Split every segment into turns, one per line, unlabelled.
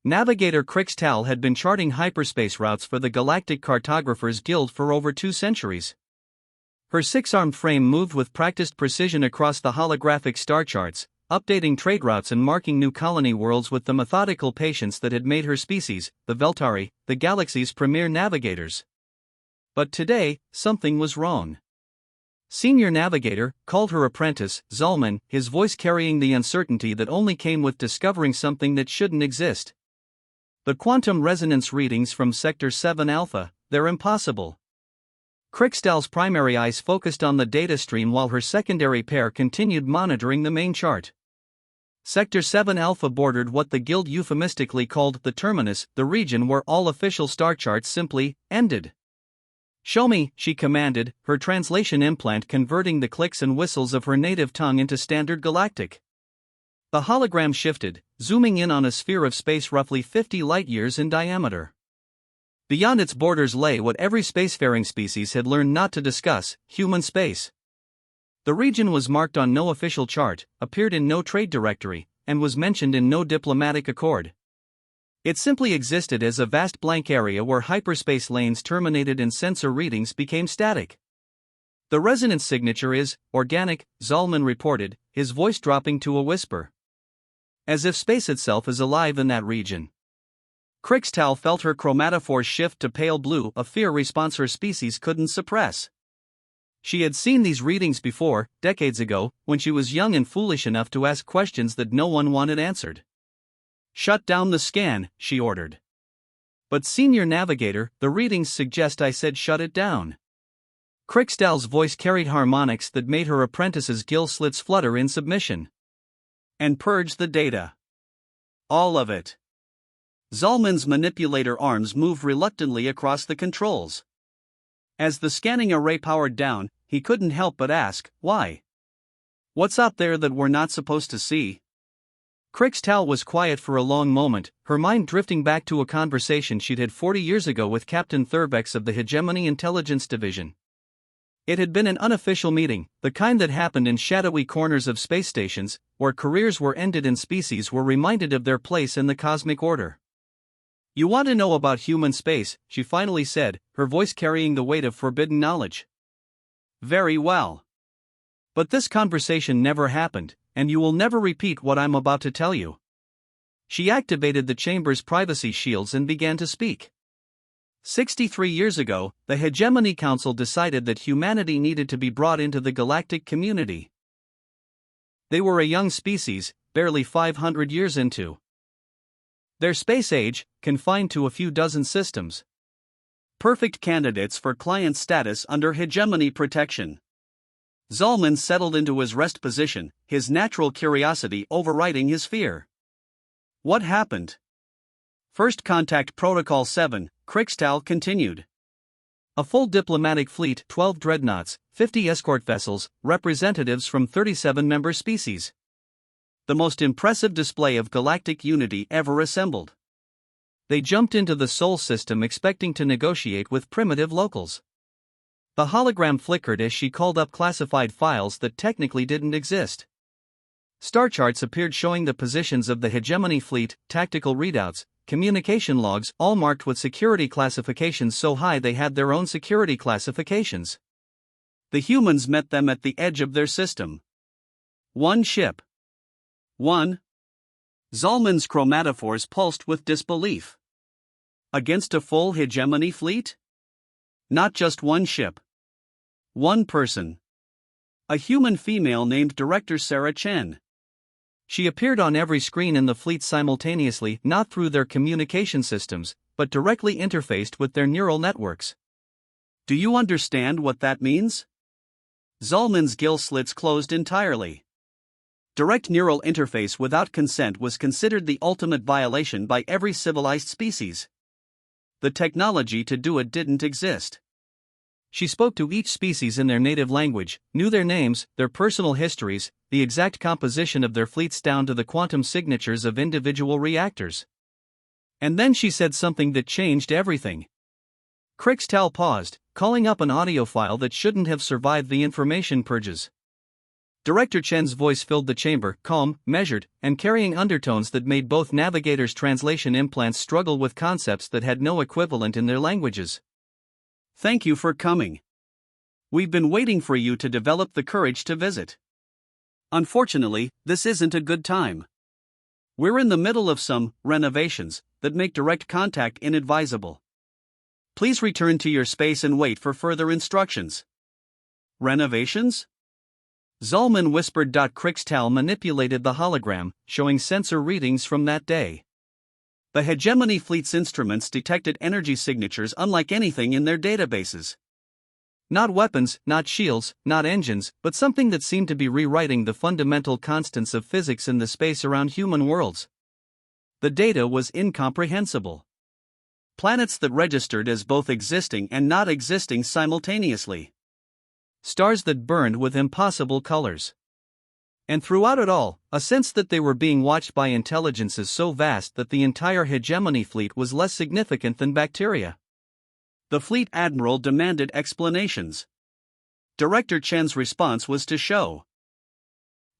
Navigator Crixtal had been charting hyperspace routes for the Galactic Cartographers Guild for over 2 centuries. Her 6-armed frame moved with practiced precision across the holographic star charts, updating trade routes and marking new colony worlds with the methodical patience that had made her species, the Veltari, the galaxy's premier navigators. But today, something was wrong. Senior Navigator called her apprentice, Zalman, his voice carrying the uncertainty that only came with discovering something that shouldn't exist. The quantum resonance readings from Sector 7 Alpha, they're impossible. Crixtal's primary eyes focused on the data stream while her secondary pair continued monitoring the main chart. Sector 7 Alpha bordered what the Guild euphemistically called the terminus, the region where all official star charts simply ended. "Show me," she commanded, her translation implant converting the clicks and whistles of her native tongue into standard galactic. The hologram shifted, zooming in on a sphere of space roughly 50 light-years in diameter. Beyond its borders lay what every spacefaring species had learned not to discuss: human space. The region was marked on no official chart, appeared in no trade directory, and was mentioned in no diplomatic accord. It simply existed as a vast blank area where hyperspace lanes terminated and sensor readings became static. "The resonance signature is organic," Zalman reported, his voice dropping to a whisper. As if space itself is alive in that region. Crixtal felt her chromatophore shift to pale blue, a fear response her species couldn't suppress. She had seen these readings before, decades ago, when she was young and foolish enough to ask questions that no one wanted answered. "Shut down the scan," she ordered. "But Senior Navigator, the readings suggest I said shut it down." Crixtal's voice carried harmonics that made her apprentice's gill slits flutter in submission. "And purge the data. All of it." Zalman's manipulator arms moved reluctantly across the controls. As the scanning array powered down, he couldn't help but ask, why? "What's up there that we're not supposed to see?" Crixtal was quiet for a long moment, her mind drifting back to a conversation she'd had 40 years ago with Captain Thurbex of the Hegemony Intelligence Division. It had been an unofficial meeting, the kind that happened in shadowy corners of space stations, where careers were ended and species were reminded of their place in the cosmic order. "You want to know about human space," she finally said, her voice carrying the weight of forbidden knowledge. "Very well. But this conversation never happened, and you will never repeat what I'm about to tell you." She activated the chamber's privacy shields and began to speak. 63 years ago, the Hegemony Council decided that humanity needed to be brought into the galactic community. They were a young species, barely 500 years into their space age, confined to a few dozen systems. Perfect candidates for client status under hegemony protection. Zalman settled into his rest position, his natural curiosity overriding his fear. "What happened?" "First Contact Protocol 7, Crixtal continued. A full diplomatic fleet, 12 dreadnoughts, 50 escort vessels, representatives from 37 member species. The most impressive display of galactic unity ever assembled. They jumped into the Sol system expecting to negotiate with primitive locals. The hologram flickered as she called up classified files that technically didn't exist. Star charts appeared showing the positions of the Hegemony fleet, tactical readouts, communication logs, all marked with security classifications so high they had their own security classifications. The humans met them at the edge of their system. One ship. One. Zalman's chromatophores pulsed with disbelief. Against a full Hegemony fleet? Not just one ship. One person. A human female named Director Sarah Chen. She appeared on every screen in the fleet simultaneously, not through their communication systems, but directly interfaced with their neural networks. "Do you understand what that means?" Zalman's gill slits closed entirely. Direct neural interface without consent was considered the ultimate violation by every civilized species. The technology to do it didn't exist. She spoke to each species in their native language, knew their names, their personal histories, the exact composition of their fleets down to the quantum signatures of individual reactors. And then she said something that changed everything. Crixtal paused, calling up an audio file that shouldn't have survived the information purges. Director Chen's voice filled the chamber, calm, measured, and carrying undertones that made both navigators' translation implants struggle with concepts that had no equivalent in their languages.
Thank you for coming. We've been waiting for you to develop the courage to visit. Unfortunately, this isn't a good time. We're in the middle of some renovations that make direct contact inadvisable. Please return to your space and wait for further instructions. Renovations? Zalman whispered. Krixtal manipulated the hologram, showing sensor readings from that day. The Hegemony Fleet's instruments detected energy signatures unlike anything in their databases. Not weapons, not shields, not engines, but something that seemed to be rewriting the fundamental constants of physics in the space around human worlds. The data was incomprehensible. Planets that registered as both existing and not existing simultaneously. Stars that burned with impossible colors. And throughout it all, a sense that they were being watched by intelligences so vast that the entire Hegemony Fleet was less significant than bacteria. The fleet admiral demanded explanations. Director Chen's response was to show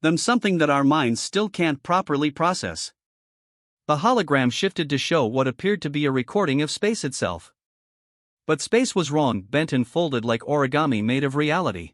them something that our minds still can't properly process. The hologram shifted to show what appeared to be a recording of space itself. But space was wrong, bent and folded like origami made of reality.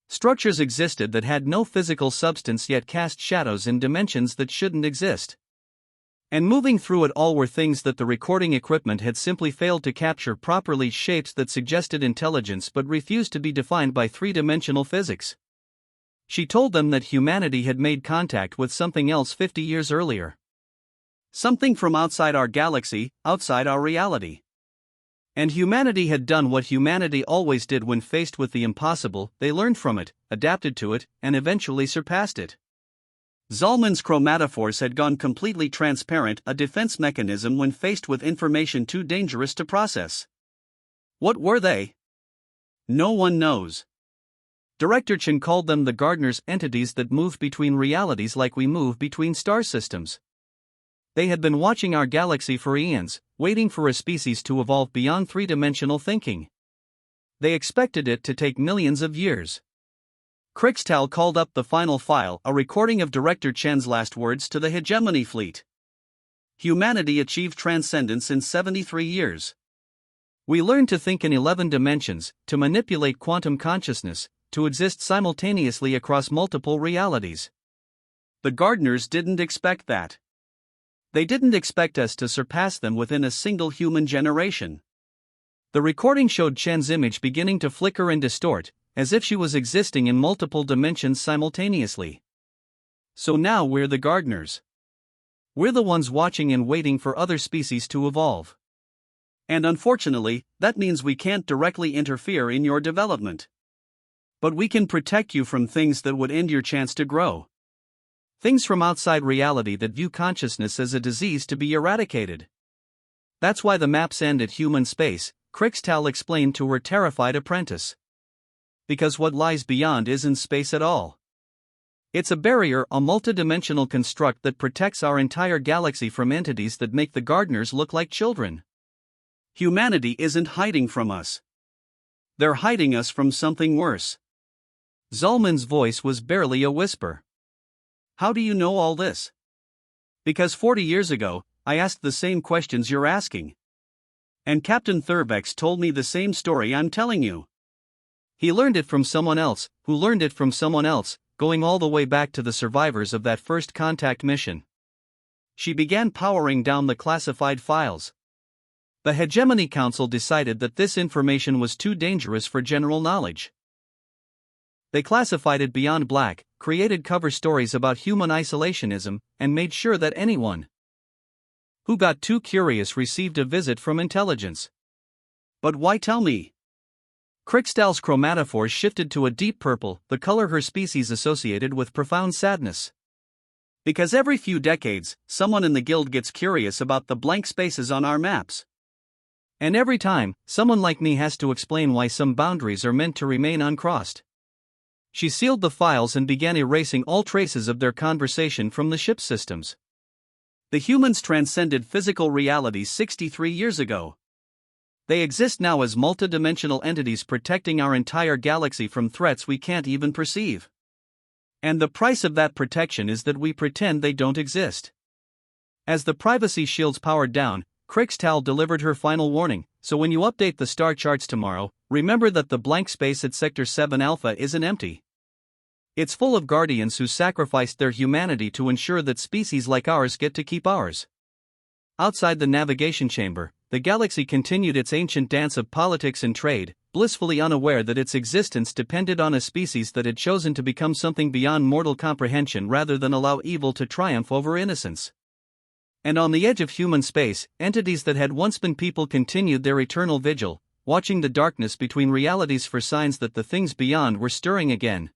Structures existed that had no physical substance yet cast shadows in dimensions that shouldn't exist. And moving through it all were things that the recording equipment had simply failed to capture properly, shapes that suggested intelligence but refused to be defined by three-dimensional physics. She told them that humanity had made contact with something else 50 years earlier. Something from outside our galaxy, outside our reality. And humanity had done what humanity always did when faced with the impossible: they learned from it, adapted to it, and eventually surpassed it. Zalman's chromatophores had gone completely transparent, a defense mechanism when faced with information too dangerous to process. What were they? No one knows. Director Chen called them the gardeners, entities that moved between realities like we move between star systems. They had been watching our galaxy for eons, waiting for a species to evolve beyond three-dimensional thinking. They expected it to take millions of years. Krixtal called up the final file, a recording of Director Chen's last words to the Hegemony Fleet. Humanity achieved transcendence in 73 years. We learned to think in 11 dimensions, to manipulate quantum consciousness, to exist simultaneously across multiple realities. The gardeners didn't expect that. They didn't expect us to surpass them within a single human generation. The recording showed Chen's image beginning to flicker and distort, as if she was existing in multiple dimensions simultaneously. So now we're the gardeners. We're the ones watching and waiting for other species to evolve. And unfortunately, that means we can't directly interfere in your development. But we can protect you from things that would end your chance to grow. Things from outside reality that view consciousness as a disease to be eradicated. That's why the maps end at human space, Krixtal explained to her terrified apprentice. Because what lies beyond isn't space at all. It's a barrier, a multidimensional construct that protects our entire galaxy from entities that make the gardeners look like children. Humanity isn't hiding from us. They're hiding us from something worse. Zalman's voice was barely a whisper. How do you know all this? Because 40 years ago, I asked the same questions you're asking. And Captain Thurbex told me the same story I'm telling you. He learned it from someone else, who learned it from someone else, going all the way back to the survivors of that first contact mission. She began powering down the classified files. The Hegemony Council decided that this information was too dangerous for general knowledge. They classified it beyond black, created cover stories about human isolationism, and made sure that anyone who got too curious received a visit from intelligence. But why tell me? Krixtal's chromatophores shifted to a deep purple, the color her species associated with profound sadness. Because every few decades, someone in the guild gets curious about the blank spaces on our maps. And every time, someone like me has to explain why some boundaries are meant to remain uncrossed. She sealed the files and began erasing all traces of their conversation from the ship's systems. The humans transcended physical reality 63 years ago. They exist now as multidimensional entities protecting our entire galaxy from threats we can't even perceive.
And the price of that protection is that we pretend they don't exist. As the privacy shields powered down, Crixtal delivered her final warning. So when you update the star charts tomorrow, remember that the blank space at Sector 7 Alpha isn't empty. It's full of guardians who sacrificed their humanity to ensure that species like ours get to keep ours. Outside the navigation chamber, the galaxy continued its ancient dance of politics and trade, blissfully unaware that its existence depended on a species that had chosen to become something beyond mortal comprehension rather than allow evil to triumph over innocence. And on the edge of human space, entities that had once been people continued their eternal vigil, watching the darkness between realities for signs that the things beyond were stirring again.